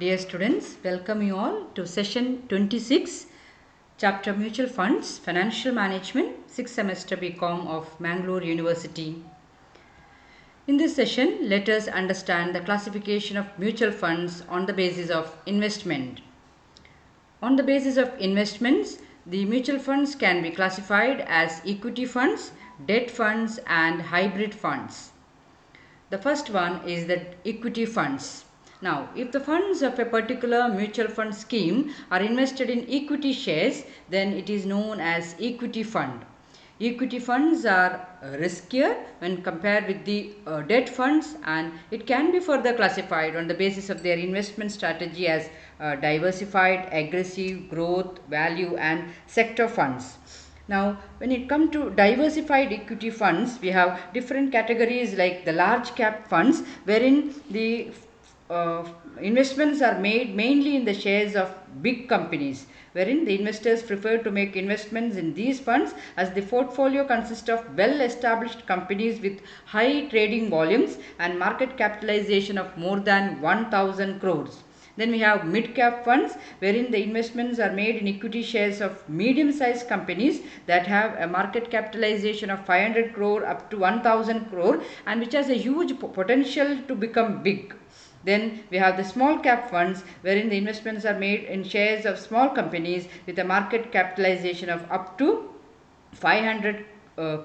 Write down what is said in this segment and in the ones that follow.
Dear students, welcome you all to session 26, chapter Mutual Funds, Financial Management, 6th semester BCom of Mangalore University. In this session, let us understand the classification of mutual funds on the basis of investment. On the basis of investments, the mutual funds can be classified as equity funds, debt funds and hybrid funds. The first one is the equity funds. Now, if the funds of a particular mutual fund scheme are invested in equity shares, then it is known as equity fund. Equity funds are riskier when compared with the debt funds, and it can be further classified on the basis of their investment strategy as diversified, aggressive, growth, value and sector funds. Now, when it comes to diversified equity funds, we have different categories like the large cap funds, wherein the investments are made mainly in the shares of big companies, wherein the investors prefer to make investments in these funds as the portfolio consists of well-established companies with high trading volumes and market capitalization of more than 1000 crores. Then we have mid-cap funds, wherein the investments are made in equity shares of medium-sized companies that have a market capitalization of 500 crore up to 1000 crore and which has a huge potential to become big. Then we have the small cap funds, wherein the investments are made in shares of small companies with a market capitalization of up to 500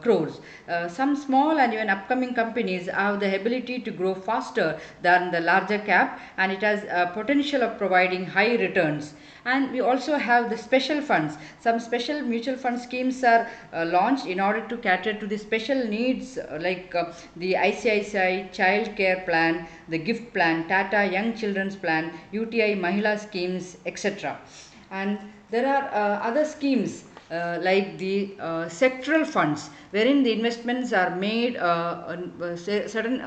crores. Some small and even upcoming companies have the ability to grow faster than the larger cap, and it has a potential of providing high returns. And we also have the special funds. Some special mutual fund schemes are launched in order to cater to the special needs like the ICICI Child Care Plan, the GIFT Plan, Tata Young Children's Plan, UTI Mahila schemes, etc. And there are other schemes like the sectoral funds, wherein the investments are made on certain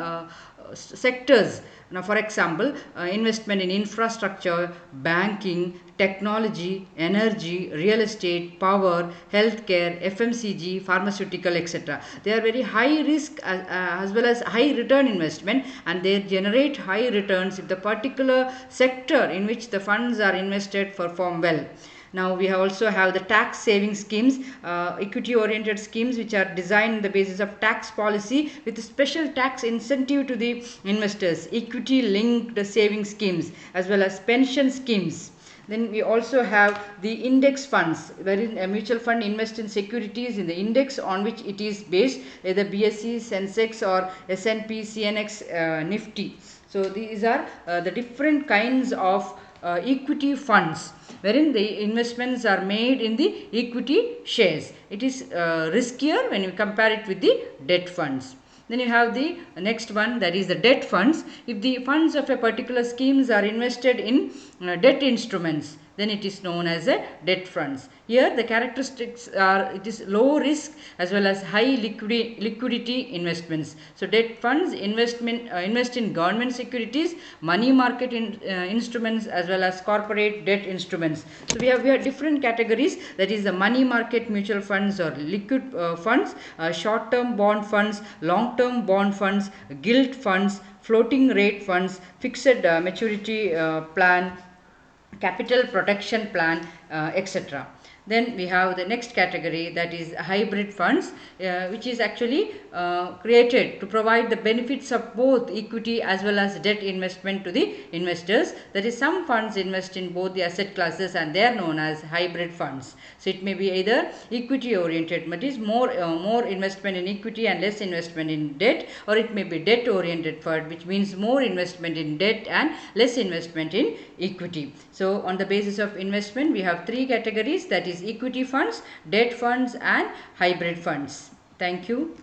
sectors. Now, for example, investment in infrastructure, banking, technology, energy, real estate, power, healthcare, FMCG, pharmaceutical, etc. They are very high risk as well as high return investment, and they generate high returns if the particular sector in which the funds are invested perform well. Now we also have the tax saving schemes, equity oriented schemes which are designed on the basis of tax policy with special tax incentive to the investors, equity linked saving schemes as well as pension schemes. Then we also have the index funds, wherein a mutual fund invests in securities in the index on which it is based, either BSE, Sensex or S&P, CNX, Nifty. So these are the different kinds of equity funds, wherein the investments are made in the equity shares. It is riskier when you compare it with the debt funds. Then you have the next one, that is the debt funds. If the funds of a particular schemes are invested in debt instruments, then it is known as a debt funds. Here the characteristics are, it is low risk as well as high liquidity investments. So debt funds invest in government securities, money market instruments as well as corporate debt instruments. So we have different categories, that is the money market mutual funds or liquid funds, short term bond funds, long term bond funds, gilt funds, floating rate funds, fixed maturity plan, capital protection plan, etc. Then we have the next category, that is hybrid funds, which is actually created to provide the benefits of both equity as well as debt investment to the investors. That is, some funds invest in both the asset classes and they are known as hybrid funds. So it may be either equity oriented, but is more investment in equity and less investment in debt, or it may be debt oriented fund, which means more investment in debt and less investment in equity. So on the basis of investment, we have three categories, that is equity funds, debt funds and hybrid funds. Thank you.